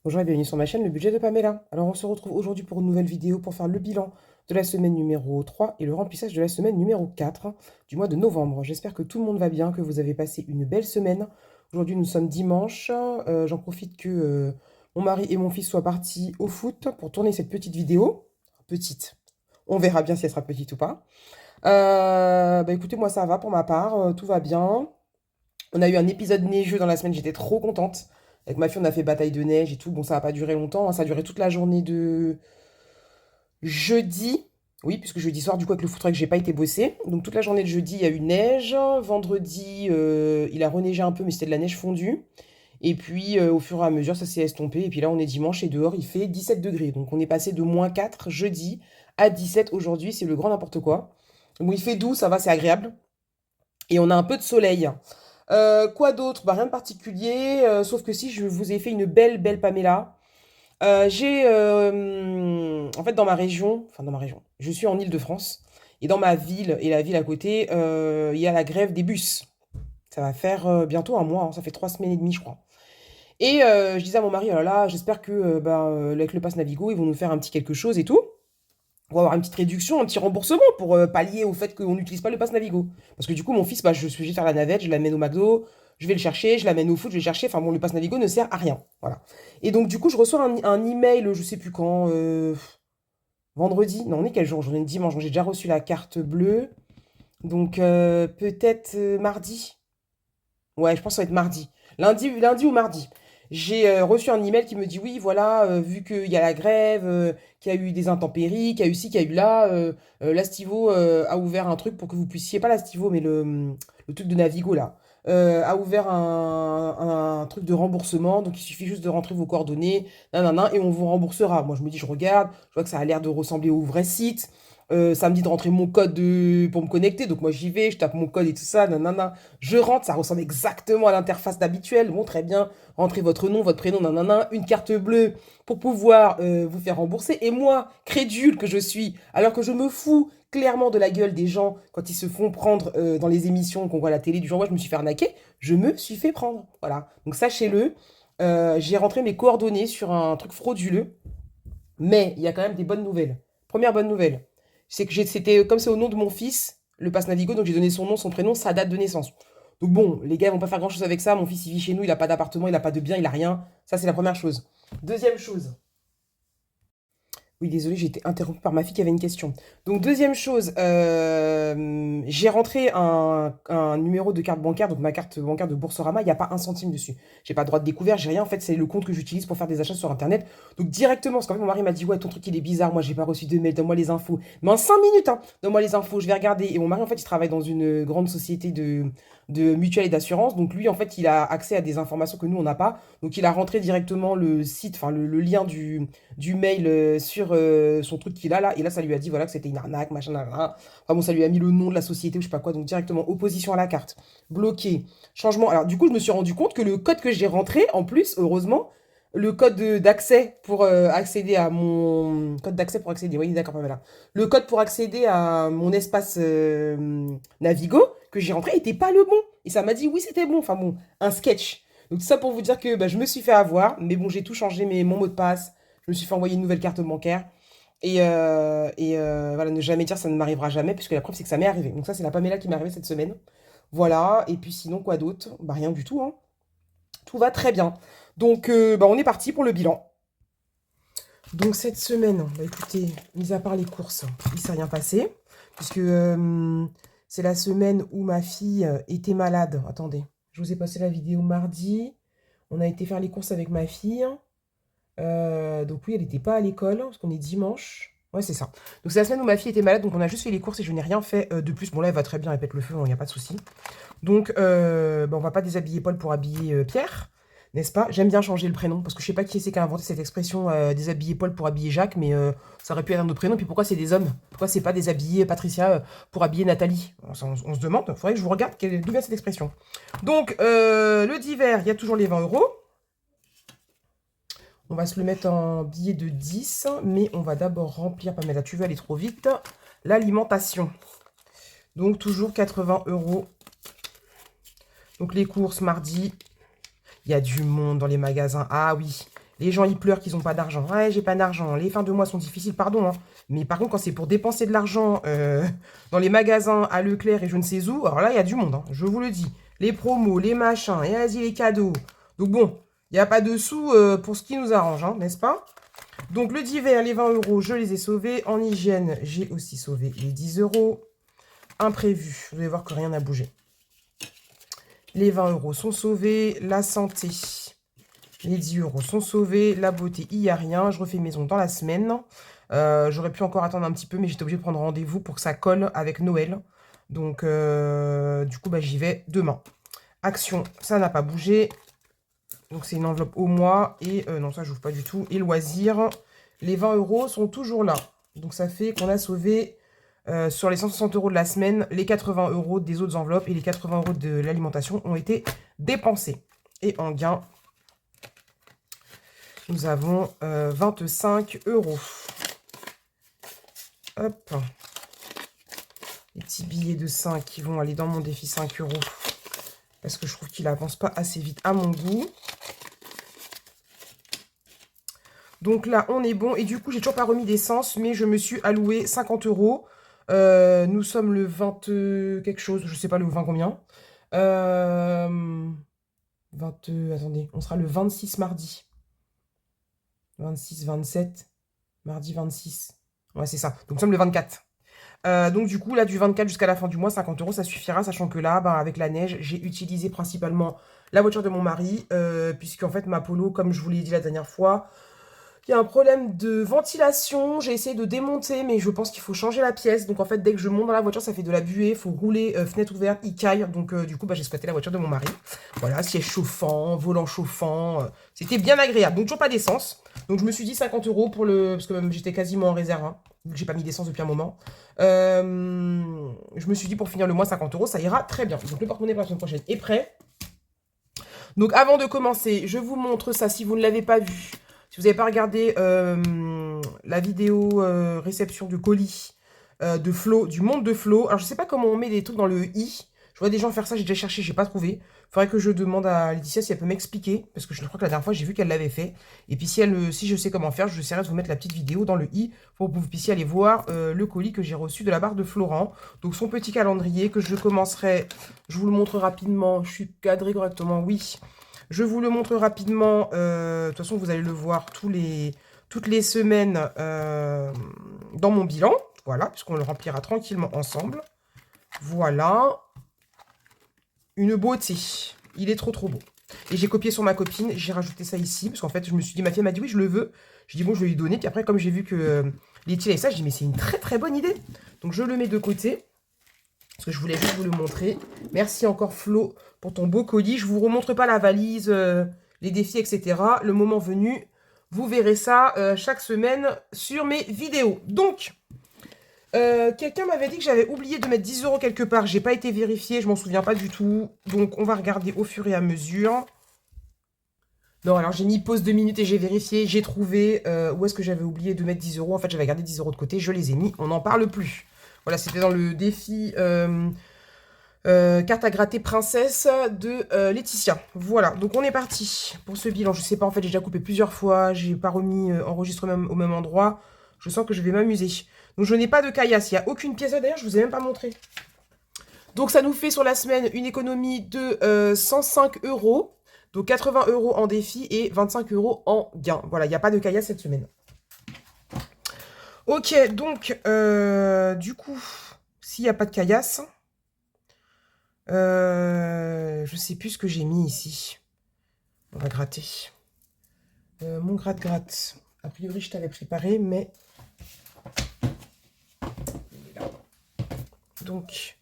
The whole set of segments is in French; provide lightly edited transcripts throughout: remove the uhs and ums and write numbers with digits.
Bonjour et bienvenue sur ma chaîne Le Budget de Pamela. Alors on se retrouve aujourd'hui pour une nouvelle vidéo pour faire le bilan de la semaine numéro 3 et le remplissage de la semaine numéro 4 du mois de novembre. J'espère que tout le monde va bien, que vous avez passé une belle semaine. Aujourd'hui nous sommes dimanche. J'en profite que mon mari et mon fils soient partis au foot pour tourner cette petite vidéo. Petite. On verra bien si elle sera petite ou pas. Écoutez, moi ça va pour ma part, tout va bien. On a eu un épisode neigeux dans la semaine, j'étais trop contente. Avec ma fille, on a fait bataille de neige et tout. Bon, ça n'a pas duré longtemps, hein. Ça a duré toute la journée de jeudi. Oui, puisque jeudi soir, du coup, avec le foot truck, j'ai pas été bosser. Donc, toute la journée de jeudi, il y a eu neige. Vendredi, il a reneigé un peu, mais c'était de la neige fondue. Et puis, au fur et à mesure, ça s'est estompé. Et puis là, on est dimanche et dehors, il fait 17 degrés. Donc, on est passé de -4 jeudi à 17 aujourd'hui. C'est le grand n'importe quoi. Bon, il fait doux, ça va, c'est agréable. Et on a un peu de soleil. Quoi d'autre? Bah, rien de particulier, sauf que si je vous ai fait une belle Pamela. En fait, dans ma région, je suis en Île-de-France, et dans ma ville et la ville à côté, il y a la grève des bus. Ça va faire bientôt un mois, hein, ça fait 3 semaines et demie, je crois. Et je disais à mon mari, oh là là, j'espère que avec le pass Navigo, ils vont nous faire un petit quelque chose et tout. On va avoir une petite réduction, un petit remboursement pour pallier au fait qu'on n'utilise pas le pass Navigo. Parce que du coup, mon fils, bah, je suis obligée de faire la navette, je l'amène au McDo, je vais le chercher, je l'amène au foot, je vais le chercher. Enfin bon, le pass Navigo ne sert à rien. Voilà. Et donc, du coup, je reçois un email, je sais plus quand, vendredi. Non, on est quel jour? J'en ai dimanche. Donc, j'ai déjà reçu la carte bleue. Donc, peut-être mardi. Ouais, je pense que ça va être mardi. Lundi ou mardi. J'ai reçu un email qui me dit oui, voilà, vu qu'il y a la grève, qu'il y a eu des intempéries, qu'il y a eu ci, qu'il y a eu là, l'Astivo a ouvert un truc pour que vous puissiez, pas l'Astivo, mais le truc de Navigo là, a ouvert un truc de remboursement, donc il suffit juste de rentrer vos coordonnées, nanana, et on vous remboursera. Moi je me dis, je regarde, je vois que ça a l'air de ressembler au vrai site. Ça me dit de rentrer mon code pour me connecter, donc moi j'y vais, je tape mon code et tout ça, nanana. Je rentre, ça ressemble exactement à l'interface d'habituel. Bon, très bien, rentrez votre nom, votre prénom, nanana, une carte bleue pour pouvoir vous faire rembourser. Et moi, crédule que je suis, alors que je me fous clairement de la gueule des gens quand ils se font prendre dans les émissions qu'on voit à la télé, du genre, moi je me suis fait arnaquer, je me suis fait prendre. Voilà, donc sachez-le, j'ai rentré mes coordonnées sur un truc frauduleux, mais il y a quand même des bonnes nouvelles. Première bonne nouvelle, c'est que c'était comme c'est au nom de mon fils, le pass Navigo, donc j'ai donné son nom, son prénom, sa date de naissance. Donc bon, les gars ils vont pas faire grand chose avec ça. Mon fils il vit chez nous, il a pas d'appartement, il a pas de bien, il a rien. Ça c'est la première chose. Deuxième chose, oui, désolé, j'ai été interrompue par ma fille qui avait une question. Donc, deuxième chose, j'ai rentré un numéro de carte bancaire, donc ma carte bancaire de Boursorama, il n'y a pas un centime dessus. J'ai pas de droit de découvert, j'ai rien. En fait, c'est le compte que j'utilise pour faire des achats sur Internet. Donc, directement, parce qu'en fait, mon mari m'a dit, ouais, ton truc, il est bizarre, moi, j'ai pas reçu de mail, donne-moi les infos. Mais en 5 minutes, hein, donne-moi les infos, je vais regarder. Et mon mari, en fait, il travaille dans une grande société de mutuelle et d'assurance. Donc, lui, en fait, il a accès à des informations que nous, on n'a pas. Donc, il a rentré directement le site, enfin, le lien du mail sur son truc qu'il a là. Et là, ça lui a dit voilà que c'était une arnaque, machin, nanana. Enfin bon, ça lui a mis le nom de la société ou je sais pas quoi. Donc directement, opposition à la carte, bloqué, changement. Alors du coup, je me suis rendu compte que le code que j'ai rentré, en plus, heureusement, le code d'accès pour accéder à mon... Code d'accès pour accéder, oui, d'accord, voilà. Le code pour accéder à mon espace Navigo que j'ai rentré était pas le bon. Et ça m'a dit oui, c'était bon. Enfin bon, un sketch. Donc tout ça pour vous dire que bah, je me suis fait avoir, mais bon, j'ai tout changé, mon mot de passe, je me suis fait envoyer une nouvelle carte bancaire. Voilà, ne jamais dire ça ne m'arrivera jamais, puisque la preuve c'est que ça m'est arrivé. Donc ça c'est la Pamela qui m'est arrivée cette semaine. Voilà, et puis sinon quoi d'autre? Bah rien du tout, hein. Tout va très bien. Donc bah, on est parti pour le bilan. Donc cette semaine, bah écoutez, mis à part les courses, il s'est rien passé, puisque c'est la semaine où ma fille était malade. Attendez, je vous ai passé la vidéo mardi. On a été faire les courses avec ma fille. Donc oui, elle n'était pas à l'école, parce qu'on est dimanche. Ouais, c'est ça. Donc c'est la semaine où ma fille était malade, donc on a juste fait les courses et je n'ai rien fait de plus. Bon là, elle va très bien, elle pète le feu, il n'y a pas de souci. Donc bah, on va pas déshabiller Paul pour habiller Pierre, n'est-ce pas? J'aime bien changer le prénom, parce que je sais pas qui c'est qui a inventé cette expression déshabiller Paul pour habiller Jacques, mais ça aurait pu être un autre prénom. Puis pourquoi c'est des hommes? Pourquoi c'est pas déshabiller Patricia pour habiller Nathalie? On se demande, il faudrait que je vous regarde d'où vient cette expression. Donc le divers, il y a toujours les 20 euros. On va se le mettre en billet de 10, mais on va d'abord remplir, Pamela, tu veux aller trop vite, l'alimentation. Donc toujours 80 euros. Donc les courses mardi, il y a du monde dans les magasins. Ah oui, Les gens, ils pleurent qu'ils n'ont pas d'argent. Ouais, j'ai pas d'argent. Les fins de mois sont difficiles, pardon, hein. Mais par contre, quand c'est pour dépenser de l'argent dans les magasins, à Leclerc et je ne sais où, alors là, il y a du monde, hein, je vous le dis. Les promos, les machins, et vas-y, les cadeaux. Donc bon, il n'y a pas de sous pour ce qui nous arrange, hein, n'est-ce pas? Donc le divers, les 20 euros, je les ai sauvés. En hygiène, j'ai aussi sauvé les 10 euros. Imprévu, vous allez voir que rien n'a bougé. Les 20 euros sont sauvés. La santé, les 10 euros sont sauvés. La beauté, il n'y a rien. Je refais maison dans la semaine. J'aurais pu encore attendre un petit peu, mais j'étais obligée de prendre rendez-vous pour que ça colle avec Noël. Donc, du coup, bah, j'y vais demain. Action, ça n'a pas bougé. Donc, c'est une enveloppe au mois. Et non, ça, j'ouvre pas du tout. Et loisirs, les 20 euros sont toujours là. Donc, ça fait qu'on a sauvé sur les 160 euros de la semaine, les 80 euros des autres enveloppes et les 80 euros de l'alimentation ont été dépensés. Et en gain, nous avons 25 euros. Hop. Les petits billets de 5 qui vont aller dans mon défi 5 euros. Parce que je trouve qu'il n'avance pas assez vite à mon goût. Donc là, on est bon. Et du coup, j'ai toujours pas remis d'essence, mais je me suis alloué 50 euros. Nous sommes le 20 quelque chose, je sais pas le 20 combien. 20, attendez, on sera le 26 mardi. 26, 27, mardi 26. Ouais, c'est ça. Donc nous sommes le 24. Donc du coup, là, du 24 jusqu'à la fin du mois, 50 euros, ça suffira, sachant que là, bah, avec la neige, j'ai utilisé principalement la voiture de mon mari, puisque en fait, ma Polo, comme je vous l'ai dit la dernière fois, il y a un problème de ventilation. J'ai essayé de démonter, mais je pense qu'il faut changer la pièce. Donc en fait, dès que je monte dans la voiture, ça fait de la buée. Il faut rouler fenêtre ouverte, il caille. Donc du coup, bah, j'ai squatté la voiture de mon mari. Voilà, siège chauffant, volant chauffant. C'était bien agréable. Donc toujours pas d'essence. Donc je me suis dit 50 euros pour le... Parce que même j'étais quasiment en réserve, hein, vu que j'ai pas mis d'essence depuis un moment. Je me suis dit pour finir le mois, 50 euros, ça ira très bien. Donc le porte-monnaie pour la semaine prochaine est prêt. Donc avant de commencer, je vous montre ça si vous ne l'avez pas vu. Si vous n'avez pas regardé la vidéo réception de colis de Flo, du monde de Flo. Alors, je ne sais pas comment on met des trucs dans le i. Je vois des gens faire ça, j'ai déjà cherché, j'ai pas trouvé. Il faudrait que je demande à Laetitia si elle peut m'expliquer. Parce que je crois que la dernière fois, j'ai vu qu'elle l'avait fait. Et puis, si je sais comment faire, je essaierai de vous mettre la petite vidéo dans le i pour que vous puissiez aller voir le colis que j'ai reçu de la part de Florent. Donc, son petit calendrier que je commencerai. Je vous le montre rapidement. Je suis cadrée correctement, oui. Je vous le montre rapidement. De toute façon, vous allez le voir toutes les semaines dans mon bilan. Voilà, puisqu'on le remplira tranquillement ensemble. Voilà. Une beauté. Il est trop, trop beau. Et j'ai copié sur ma copine. J'ai rajouté ça ici. Parce qu'en fait, je me suis dit, ma fille m'a dit, oui, je le veux. J'ai dit, bon, je vais lui donner. Puis après, comme j'ai vu que Letty avait ça, j'ai dit, mais c'est une très, très bonne idée. Donc, je le mets de côté. Parce que je voulais juste vous le montrer. Merci encore, Flo, pour ton beau colis. Je ne vous remontre pas la valise, les défis, etc. Le moment venu, vous verrez ça chaque semaine sur mes vidéos. Donc, quelqu'un m'avait dit que j'avais oublié de mettre 10 euros quelque part. J'ai pas été vérifiée, je m'en souviens pas du tout. Donc, on va regarder au fur et à mesure. Non, alors j'ai mis pause 2 minutes et j'ai vérifié. J'ai trouvé où est-ce que j'avais oublié de mettre 10 euros. En fait, j'avais gardé 10 euros de côté. Je les ai mis. On n'en parle plus. Voilà, c'était dans le défi carte à gratter princesse de Laetitia. Voilà, donc on est parti pour ce bilan. Je sais pas, en fait, j'ai déjà coupé plusieurs fois. J'ai pas remis enregistré au même endroit. Je sens que je vais m'amuser. Donc je n'ai pas de caillasse. Il n'y a aucune pièce. D'ailleurs, je vous ai même pas montré. Donc ça nous fait sur la semaine une économie de 105 euros. Donc 80 euros en défi et 25 euros en gain. Voilà, il n'y a pas de caillasse cette semaine. Ok, donc, du coup, s'il n'y a pas de caillasse, je sais plus ce que j'ai mis ici. On va gratter. Mon gratte-gratte. A priori, je t'avais préparé, mais... Donc,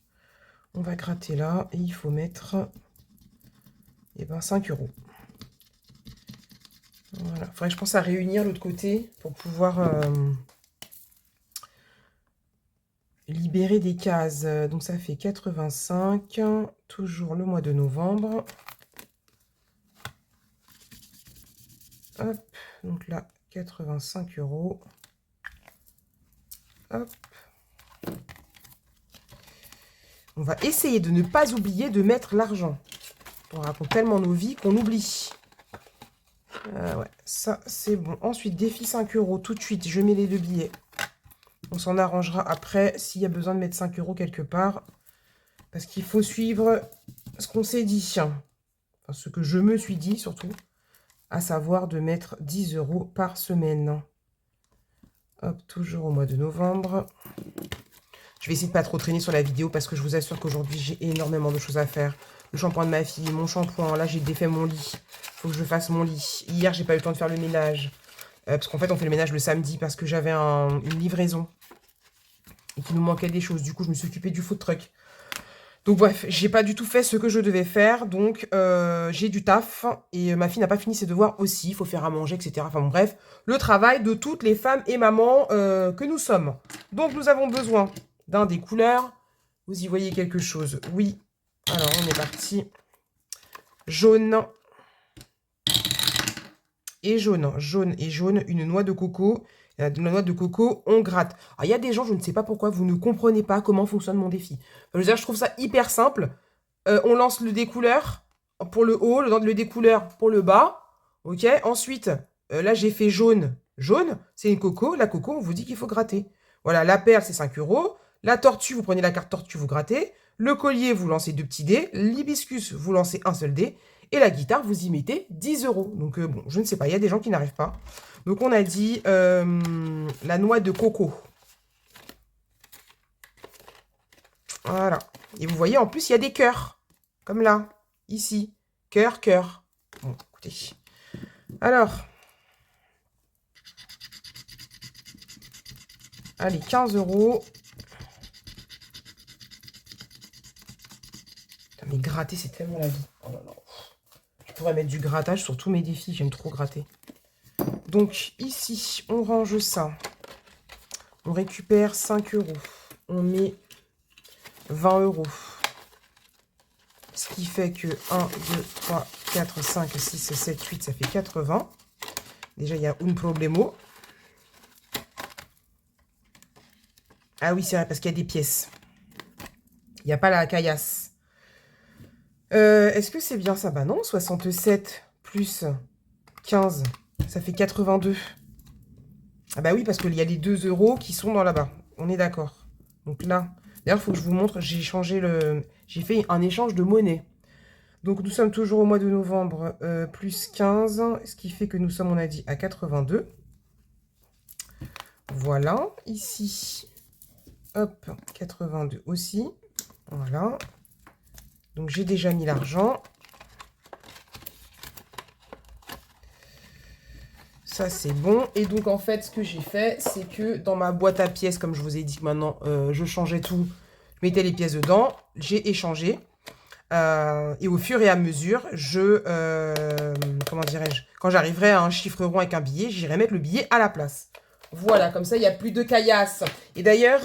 on va gratter là. Et il faut mettre... Eh ben, 5 euros. Voilà. Faudrait que je pense à réunir l'autre côté pour pouvoir... libérer des cases. Donc ça fait 85, toujours le mois de novembre. Hop, donc là, 85 euros. Hop. On va essayer de ne pas oublier de mettre l'argent. On raconte tellement nos vies qu'on oublie. Ouais, ça, c'est bon. Ensuite, défi 5 euros. Tout de suite, je mets les 2 billets. On s'en arrangera après s'il y a besoin de mettre 5 euros quelque part. Parce qu'il faut suivre ce qu'on s'est dit. Enfin, ce que je me suis dit, surtout. À savoir de mettre 10 euros par semaine. Hop, toujours au mois de novembre. Je vais essayer de pas trop traîner sur la vidéo parce que je vous assure qu'aujourd'hui, j'ai énormément de choses à faire. Le shampoing de ma fille, mon shampoing. Là, j'ai défait mon lit. Faut que je fasse mon lit. Hier, j'ai pas eu le temps de faire le ménage. Parce qu'en fait, on fait le ménage le samedi parce que j'avais une livraison. Et qu'il nous manquait des choses. Du coup, je me suis occupée du food truck. Donc bref, j'ai pas du tout fait ce que je devais faire. Donc, j'ai du taf. Et ma fille n'a pas fini ses devoirs aussi. Il faut faire à manger, etc. Enfin bon, bref. Le travail de toutes les femmes et mamans que nous sommes. Donc, nous avons besoin d'un des couleurs. Vous y voyez quelque chose? Oui. Alors, on est parti. Jaune et jaune. Jaune et jaune. Une noix de coco. La noix de coco, on gratte. Alors, il y a des gens, je ne sais pas pourquoi, vous ne comprenez pas comment fonctionne mon défi. Enfin, je veux dire, je trouve ça hyper simple. On lance le découleur pour le haut, le découleur pour le bas. Ok. Ensuite, là, j'ai fait jaune. Jaune, c'est une coco. La coco, on vous dit qu'il faut gratter. Voilà, la perle, c'est 5 euros. La tortue, vous prenez la carte tortue, vous grattez. Le collier, vous lancez 2 petits dés. L'hibiscus, vous lancez un seul dé. Et la guitare, vous y mettez 10 euros. Donc, bon, je ne sais pas, il y a des gens qui n'arrivent pas. Donc, on a dit la noix de coco. Voilà. Et vous voyez, en plus, il y a des cœurs. Comme là, ici. Cœur, cœur. Bon, écoutez. Alors. Allez, 15 euros. Putain, mais gratter, c'est tellement la vie. Oh là là. Je pourrais mettre du grattage sur tous mes défis. J'aime trop gratter. Donc, ici, on range ça. On récupère 5 euros. On met 20 euros. Ce qui fait que 1, 2, 3, 4, 5, 6, 7, 8, ça fait 80. Déjà, il y a un problemo. Ah oui, c'est vrai, parce qu'il y a des pièces. Il n'y a pas la caillasse. Est-ce que c'est bien ça? Bah non, 67 plus 15, ça fait 82. Ah bah oui, parce qu'il y a les 2 euros qui sont dans là-bas. On est d'accord. Donc là, d'ailleurs, il faut que je vous montre, j'ai changé j'ai fait un échange de monnaie. Donc nous sommes toujours au mois de novembre, plus 15, ce qui fait que nous sommes, on a dit, à 82. Voilà, ici, hop, 82 aussi. Voilà. Donc j'ai déjà mis l'argent. Ça, c'est bon. Et donc, en fait, ce que j'ai fait, c'est que dans ma boîte à pièces, comme je vous ai dit que maintenant, je changeais tout, je mettais les pièces dedans, j'ai échangé. Et au fur et à mesure, comment dirais-je, quand j'arriverai à un chiffre rond avec un billet, j'irai mettre le billet à la place. Voilà, comme ça, il n'y a plus de caillasse. Et d'ailleurs,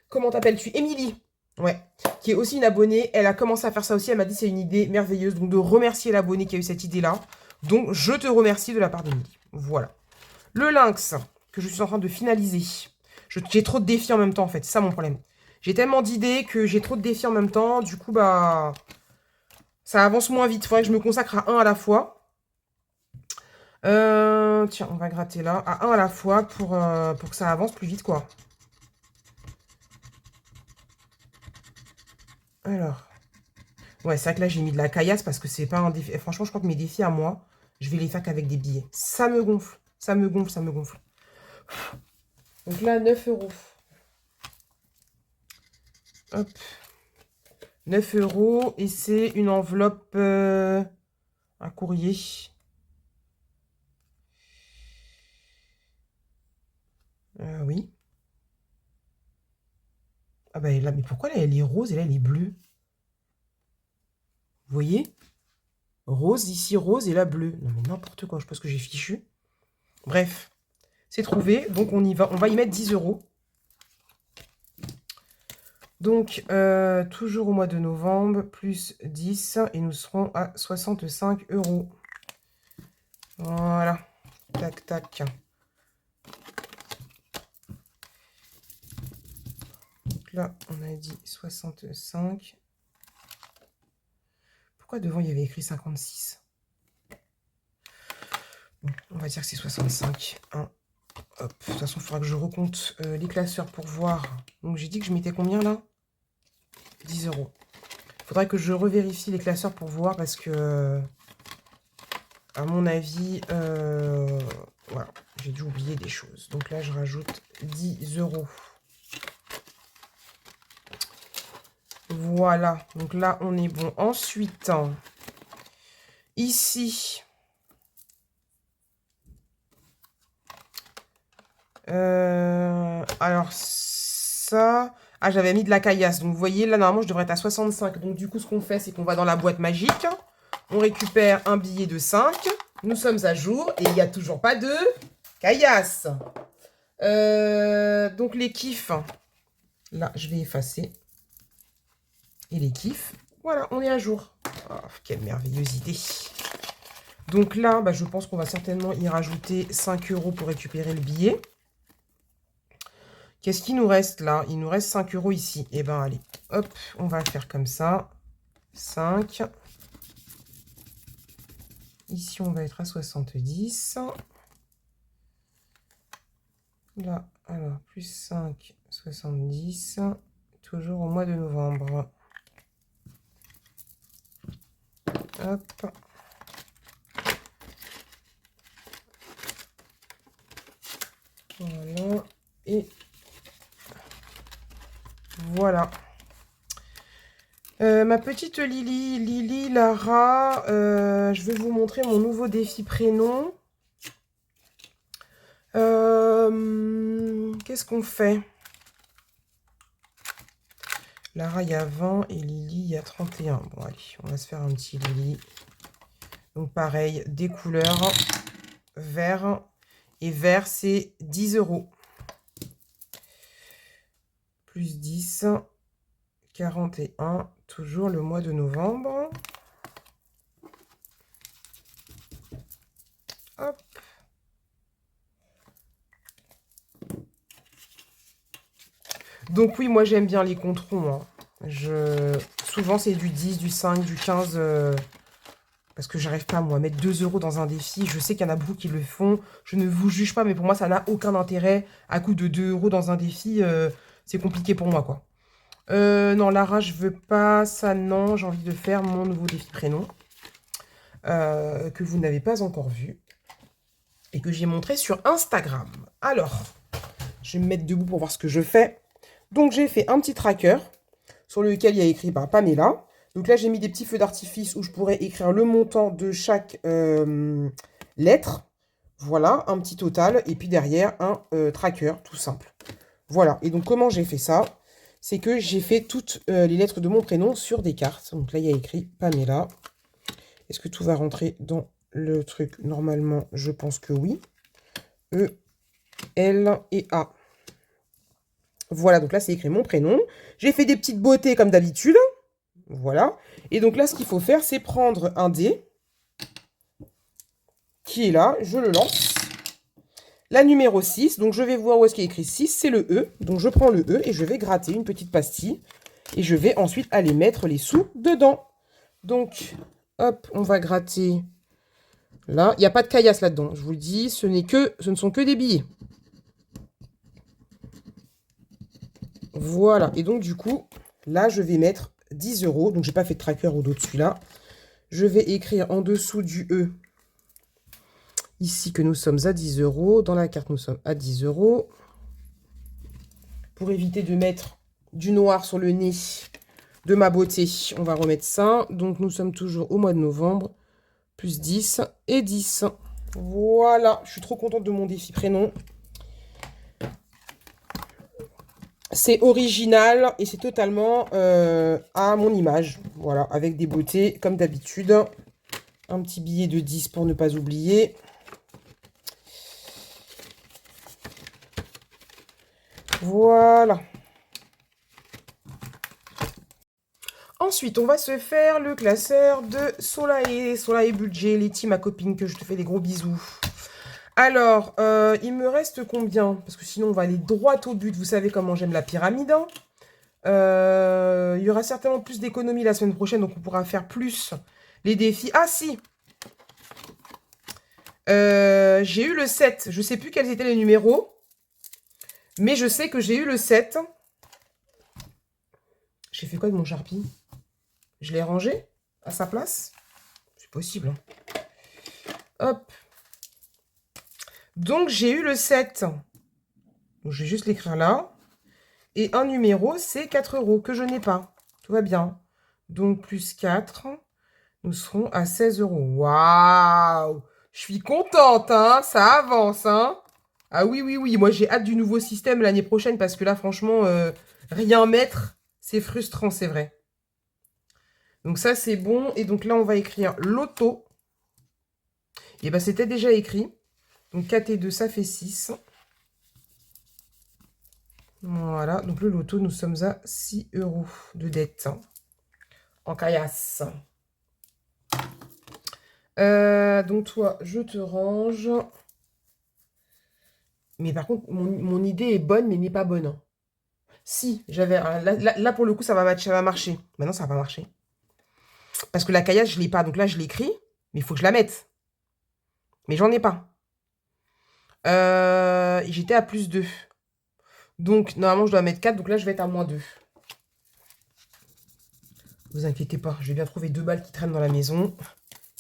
comment t'appelles-tu? Émilie. Ouais, qui est aussi une abonnée. Elle a commencé à faire ça aussi. Elle m'a dit c'est une idée merveilleuse. Donc, de remercier l'abonné qui a eu cette idée-là. Donc, je te remercie de la part d'Émilie. Voilà. Le lynx, que je suis en train de finaliser. J'ai trop de défis en même temps, en fait. C'est ça mon problème. J'ai tellement d'idées que j'ai trop de défis en même temps. Du coup, bah, ça avance moins vite. Il faudrait que je me consacre à un à la fois. Tiens, on va gratter là. À un à la fois pour que ça avance plus vite, quoi. Alors. Ouais, c'est vrai que là, j'ai mis de la caillasse parce que c'est pas un défi. Franchement, je crois que mes défis à moi, je vais les faire qu'avec des billets. Ça me gonfle. Ça me gonfle, ça me gonfle. Donc là, 9 euros. Hop. 9 euros. Et c'est une enveloppe, un courrier. Oui. Ah bah là, mais pourquoi là, elle est rose et là, elle est bleue? Vous voyez? Rose, ici rose et là bleu. Non mais n'importe quoi, je pense que j'ai fichu. Bref, c'est trouvé. Donc on y va. On va y mettre 10 euros. Donc, toujours au mois de novembre, plus 10, et nous serons à 65 euros. Voilà. Tac, tac. Donc là, on a dit 65. Pourquoi devant, il y avait écrit 56? On va dire que c'est 65. 1. Hop. De toute façon, il faudra que je recompte les classeurs pour voir. Donc, j'ai dit que je mettais combien là? 10 euros. Il faudrait que je revérifie les classeurs pour voir parce que, à mon avis, voilà, j'ai dû oublier des choses. Donc là, je rajoute 10 euros. Voilà. Donc là, on est bon. Ensuite, ici, alors ça... Ah, j'avais mis de la caillasse. Donc, vous voyez, là, normalement, je devrais être à 65. Donc, du coup, ce qu'on fait, c'est qu'on va dans la boîte magique. On récupère un billet de 5. Nous sommes à jour. Et il n'y a toujours pas de caillasse. Donc, les kiffs. Là, je vais effacer. Et les kiffs. Voilà, on est à jour. Oh, quelle merveilleuse idée. Donc là, bah, je pense qu'on va certainement y rajouter 5 euros pour récupérer le billet. Qu'est-ce qu'il nous reste là? Il nous reste 5 euros ici. Eh ben allez, hop, on va faire comme ça. 5. Ici, on va être à 70. Là, alors, plus 5, 70. Toujours au mois de novembre. Hop. Voilà. Et voilà. Ma petite Lily Lara, je vais vous montrer mon nouveau défi prénom. Qu'est-ce qu'on fait? Lara, il y a 20 et Lily, il y a 31. Bon, allez, on va se faire un petit Lily. Donc, pareil, des couleurs vert. Et vert, c'est 10 euros. Plus 10, 41. Toujours le mois de novembre. Hop. Donc oui, moi j'aime bien les controns. Hein. Souvent c'est du 10, du 5, du 15. Parce que j'arrive pas moi à mettre 2 euros dans un défi. Je sais qu'il y en a beaucoup qui le font. Je ne vous juge pas, mais pour moi ça n'a aucun intérêt. À coup de 2 euros dans un défi, c'est compliqué pour moi quoi. Non, Lara, je veux pas ça, non. J'ai envie de faire mon nouveau défi prénom. Que vous n'avez pas encore vu. Et que j'ai montré sur Instagram. Alors, je vais me mettre debout pour voir ce que je fais. Donc, j'ai fait un petit tracker sur lequel il y a écrit Pamela. Donc là, j'ai mis des petits feux d'artifice où je pourrais écrire le montant de chaque lettre. Voilà, un petit total. Et puis derrière, un tracker, tout simple. Voilà. Et donc, comment j'ai fait ça? C'est que j'ai fait toutes les lettres de mon prénom sur des cartes. Donc là, il y a écrit Pamela. Est-ce que tout va rentrer dans le truc? Normalement, je pense que oui. E, L et A. Voilà, donc là, c'est écrit mon prénom. J'ai fait des petites beautés comme d'habitude. Voilà. Et donc là, ce qu'il faut faire, c'est prendre un dé qui est là. Je le lance. La numéro 6. Donc, je vais voir où est-ce qu'il y a écrit 6. C'est le E. Donc, je prends le E et je vais gratter une petite pastille. Et je vais ensuite aller mettre les sous dedans. Donc, hop, on va gratter. Là, il n'y a pas de caillasse là-dedans. Je vous le dis, ce ne sont que des billets. Voilà. Et donc, du coup, là, je vais mettre 10 euros. Donc, je n'ai pas fait de tracker au-dessus là. Je vais écrire en dessous du E, ici, que nous sommes à 10 euros. Dans la carte, nous sommes à 10 euros. Pour éviter de mettre du noir sur le nez de ma beauté, on va remettre ça. Donc, nous sommes toujours au mois de novembre. Plus 10 et 10. Voilà. Je suis trop contente de mon défi prénom. C'est original et c'est totalement à mon image. Voilà, avec des beautés comme d'habitude. Un petit billet de 10 pour ne pas oublier. Voilà. Ensuite, on va se faire le classeur de Soleil. Soleil Budget, Letty, ma copine, que je te fais des gros bisous. Alors, il me reste combien? Parce que sinon, on va aller droit au but. Vous savez comment j'aime la pyramide. Hein. Il y aura certainement plus d'économies la semaine prochaine, donc on pourra faire plus les défis. Ah si! J'ai eu le 7. Je sais plus quels étaient les numéros. Mais je sais que j'ai eu le 7. J'ai fait quoi de mon Sharpie? Je l'ai rangé à sa place? C'est possible, hein. Hop. Donc, j'ai eu le 7. Donc, je vais juste l'écrire là. Et un numéro, c'est 4 euros que je n'ai pas. Tout va bien. Donc, plus 4, nous serons à 16 euros. Waouh! Je suis contente, hein? Ça avance, hein? Ah oui, oui, oui. Moi, j'ai hâte du nouveau système l'année prochaine parce que là, franchement, rien mettre, c'est frustrant, c'est vrai. Donc ça, c'est bon. Et donc là, on va écrire loto. Et bien, c'était déjà écrit. Donc 4 et 2, ça fait 6. Voilà. Donc le loto, nous sommes à 6 euros de dette. En caillasse. Donc toi, je te range. Mais par contre, mon idée est bonne, mais n'est pas bonne, hein. Si, j'avais... Là, pour le coup, ça va marcher. Maintenant, ça va pas marcher. Parce que la caillasse, je ne l'ai pas. Donc là, je l'écris. Mais il faut que je la mette. Mais j'en ai pas. J'étais à plus 2. Donc, normalement, je dois mettre 4. Donc là, je vais être à moins 2. Vous inquiétez pas. Je vais bien trouver 2 balles qui traînent dans la maison.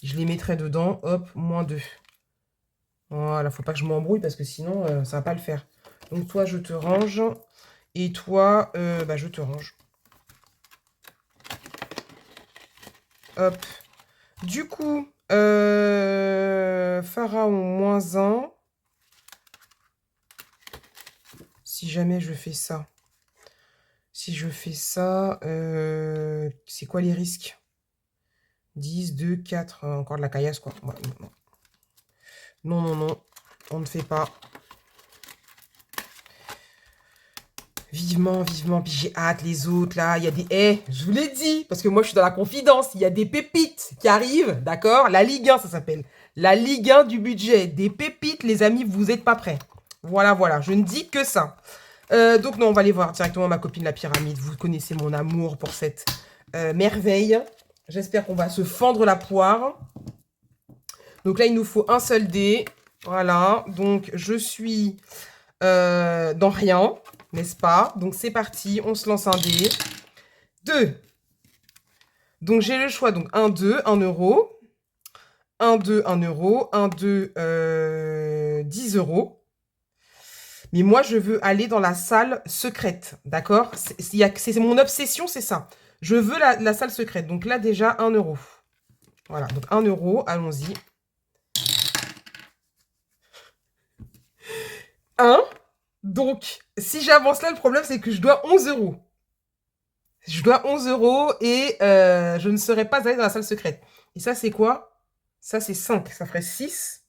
Je les mettrai dedans. Hop, moins 2. Voilà, faut pas que je m'embrouille parce que sinon, ça va pas le faire. Donc, toi, je te range. Et toi, bah, je te range. Hop. Du coup, Pharaon, moins 1. Si jamais je fais ça. Si je fais ça, c'est quoi les risques? 10, 2, 4, encore de la caillasse, quoi. Ouais, non, non, non, on ne fait pas. Vivement, vivement, puis j'ai hâte, les autres, là, il y a des... je vous l'ai dit, parce que moi, je suis dans la confidence, il y a des pépites qui arrivent, d'accord? La Ligue 1, ça s'appelle. La Ligue 1 du budget. Des pépites, les amis, vous n'êtes pas prêts. Voilà, voilà, je ne dis que ça. Donc, non, on va aller voir directement ma copine la pyramide. Vous connaissez mon amour pour cette merveille. J'espère qu'on va se fendre la poire. Donc là, il nous faut un seul dé. Voilà, donc je suis dans rien, n'est-ce pas? Donc c'est parti, on se lance un dé. 2. Donc j'ai le choix, donc 1, 2, 1 euro. 1, 2, 1 euro. 1, 2, 10 euros. Mais moi, je veux aller dans la salle secrète, d'accord? C'est mon obsession, c'est ça. Je veux la salle secrète. Donc là, déjà, 1 euro. Voilà, donc 1 euro, allons-y. 1. Donc, si j'avance là, le problème, c'est que je dois 11 euros. Je dois 11 euros et je ne serai pas allée dans la salle secrète. Et ça, c'est quoi? Ça, c'est 5. Ça ferait 6.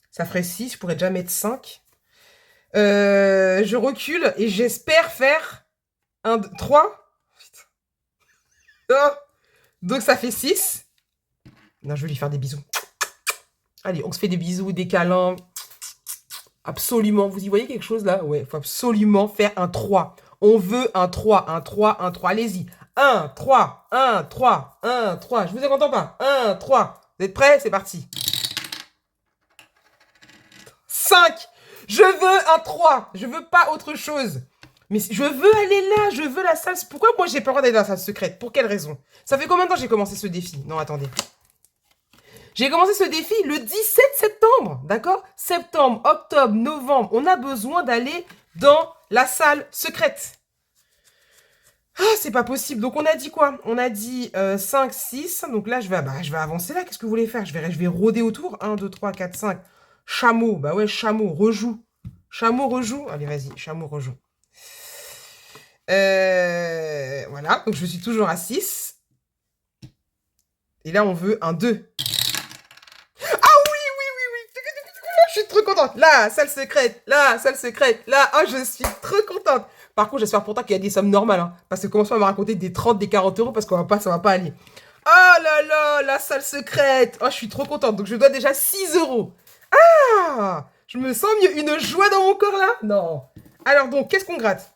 Ça ferait 6. Je pourrais déjà mettre 5. Je recule et j'espère faire 1, 2, 3. Oh. Donc, ça fait 6. Non, je vais lui faire des bisous. Allez, on se fait des bisous, des câlins. Absolument. Vous y voyez quelque chose là? Ouais, il faut absolument faire un 3. On veut un 3, un 3, un 3. Allez-y. 1, 3, 1, 3, 1, 3. Je vous entends pas. 1, 3. Vous êtes prêts? C'est parti. 5. Je veux un 3. Je veux pas autre chose. Mais je veux aller là. Je veux la salle. Pourquoi moi j'ai pas le droit d'aller dans la salle secrète? Pour quelle raison? Ça fait combien de temps que j'ai commencé ce défi? Non, attendez. J'ai commencé ce défi le 17 septembre, d'accord? Septembre, octobre, novembre, on a besoin d'aller dans la salle secrète. Ah, c'est pas possible. Donc, on a dit quoi? On a dit 5, 6. Donc là, je vais avancer là. Qu'est-ce que vous voulez faire? Je vais rôder autour. 1, 2, 3, 4, 5. Chameau. Bah ouais, chameau. Rejoue. Chameau, rejoue. Allez, vas-y. Chameau, rejoue. Voilà. Donc, je suis toujours à 6. Et là, on veut un 2. Je suis trop contente. Là, salle secrète. Là, salle secrète. Là, oh, je suis trop contente. Par contre, j'espère pourtant qu'il y a des sommes normales. Hein, parce que commence pas à me raconter des 30, des 40 euros parce qu'on ça va pas aller. Oh là là, la salle secrète. Oh, je suis trop contente. Donc, je dois déjà 6 euros. Ah, je me sens mieux. Une joie dans mon corps là. Non. Alors donc, qu'est-ce qu'on gratte?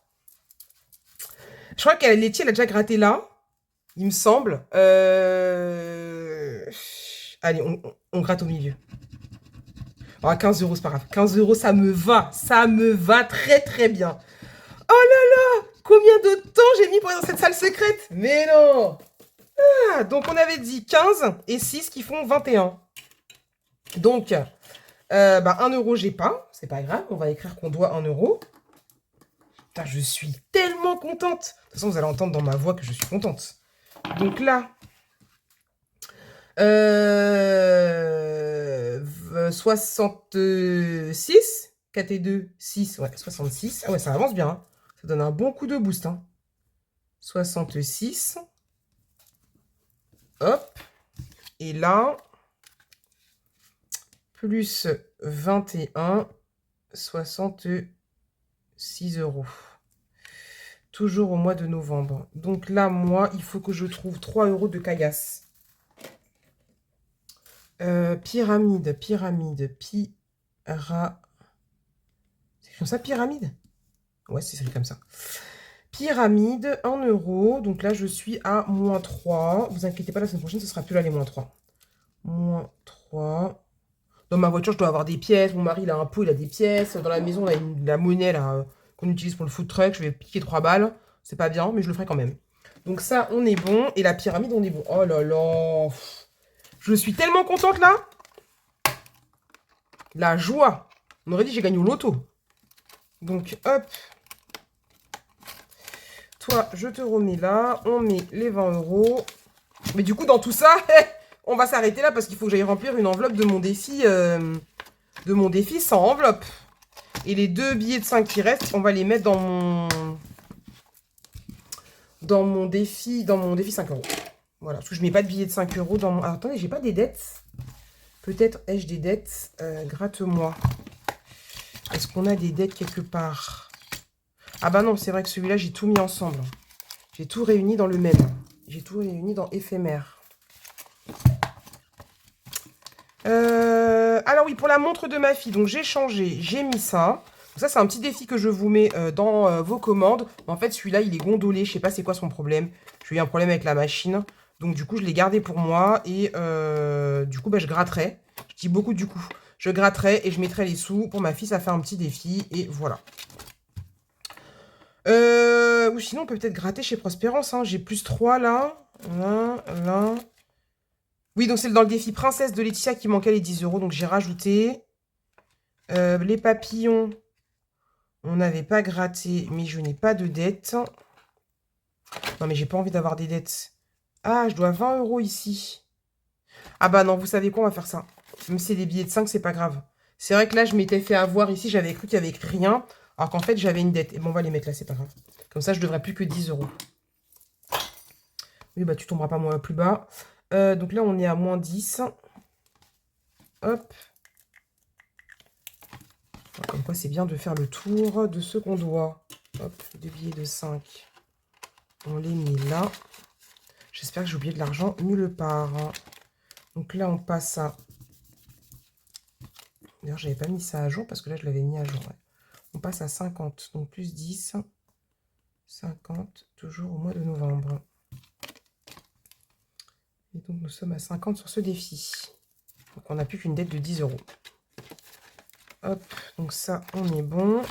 Je crois qu'elle laitier, elle a déjà gratté là. Il me semble. Allez, on gratte au milieu. Ah, 15 euros, c'est pas grave. 15 euros, ça me va. Ça me va très très bien. Oh là là! Combien de temps j'ai mis pour aller dans cette salle secrète? Mais non! Ah, donc on avait dit 15 et 6 qui font 21. Donc, 1 euro, j'ai pas. C'est pas grave, on va écrire qu'on doit 1 euro. Putain, je suis tellement contente. De toute façon, vous allez entendre dans ma voix que je suis contente. Donc là, 66. 4 et 2, 6. Ouais, 66. Ah ouais, ça avance bien. Hein. Ça donne un bon coup de boost. Hein. 66. Hop. Et là, plus 21, 66 euros. Toujours au mois de novembre. Donc là, moi, il faut que je trouve 3 euros de caillasse. Pyramide. C'est comme ça, pyramide? Ouais, c'est écrit comme ça. Pyramide, 1 euro. Donc là, je suis à moins 3. Vous inquiétez pas, la semaine prochaine, ce sera plus là les moins 3. Moins 3. Dans ma voiture, je dois avoir des pièces. Mon mari, il a un pot, il a des pièces. Dans la maison, on a la monnaie là qu'on utilise pour le food truck. Je vais piquer 3 balles. C'est pas bien, mais je le ferai quand même. Donc ça, on est bon. Et la pyramide, on est bon. Oh là là. Je suis tellement contente là. La joie. On aurait dit j'ai gagné au loto. Donc, hop. Toi, je te remets là. On met les 20 euros. Mais du coup, dans tout ça, on va s'arrêter là parce qu'il faut que j'aille remplir une enveloppe de mon défi. Sans enveloppe. Et les 2 billets de 5 qui restent, on va les mettre dans mon défi 5 euros. Voilà, parce que je mets pas de billets de 5 euros dans mon... Alors, attendez, j'ai pas des dettes. Peut-être ai-je des dettes. Gratte-moi. Est-ce qu'on a des dettes quelque part? Ah bah non, c'est vrai que celui-là, j'ai tout mis ensemble. J'ai tout réuni dans le même. J'ai tout réuni dans éphémère. Alors oui, pour la montre de ma fille, donc j'ai changé, j'ai mis ça. Donc ça, c'est un petit défi que je vous mets dans vos commandes. En fait, celui-là, il est gondolé. Je sais pas c'est quoi son problème. J'ai eu un problème avec la machine. Donc du coup, je l'ai gardé pour moi. Et du coup, je gratterai. Je dis beaucoup du coup. Je gratterai et je mettrai les sous. Pour ma fille, ça fait un petit défi. Et voilà. Ou sinon, on peut peut-être gratter chez Prospérance. Hein. J'ai plus 3 là. Là. Oui, donc c'est dans le défi Princesse de Laetitia qui manquait les 10 euros. Donc j'ai rajouté. Les papillons. On n'avait pas gratté, mais je n'ai pas de dette. Non, mais j'ai pas envie d'avoir des dettes. Ah, je dois 20 euros ici. Ah bah non, vous savez quoi, on va faire ça. Même si c'est des billets de 5, c'est pas grave. C'est vrai que là, je m'étais fait avoir ici, j'avais cru qu'il y avait écrit rien. Alors qu'en fait, j'avais une dette. Et bon, on va les mettre là, c'est pas grave. Comme ça, je devrais plus que 10 euros. Oui, bah tu tomberas pas moins plus bas. Donc là, on est à moins 10. Hop. Comme quoi, c'est bien de faire le tour de ce qu'on doit. Hop, 2 billets de 5. On les met là. J'espère que j'ai oublié de l'argent nulle part. Hein. Donc là, on passe à... D'ailleurs, j'avais pas mis ça à jour parce que là, je l'avais mis à jour. Ouais. On passe à 50. Donc plus 10. 50, toujours au mois de novembre. Et donc, nous sommes à 50 sur ce défi. Donc, on n'a plus qu'une dette de 10 euros. Hop, donc ça, on est bon.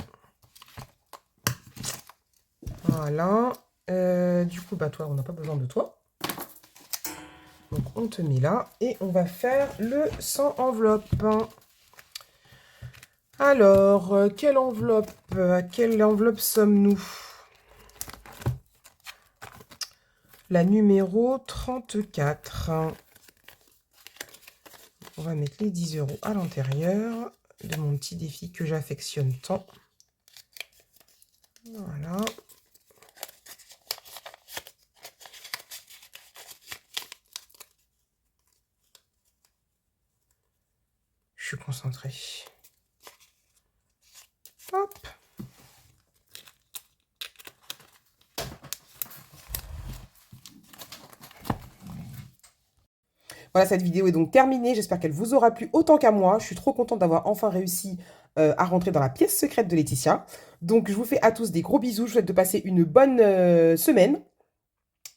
Voilà. Du coup, bah toi, on n'a pas besoin de toi. Donc, on te met là. Et on va faire le sans enveloppe. Alors, quelle enveloppe sommes-nous? La numéro 34. On va mettre les 10 euros à l'intérieur de mon petit défi que j'affectionne tant. Voilà. Je suis concentrée. Hop. Voilà, cette vidéo est donc terminée. J'espère qu'elle vous aura plu autant qu'à moi. Je suis trop contente d'avoir enfin réussi à rentrer dans la pièce secrète de Laetitia. Donc, je vous fais à tous des gros bisous. Je vous souhaite de passer une bonne semaine.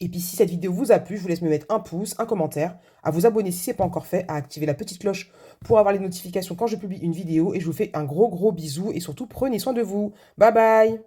Et puis si cette vidéo vous a plu, je vous laisse me mettre un pouce, un commentaire, à vous abonner si ce n'est pas encore fait, à activer la petite cloche pour avoir les notifications quand je publie une vidéo. Et je vous fais un gros bisou et surtout prenez soin de vous. Bye bye!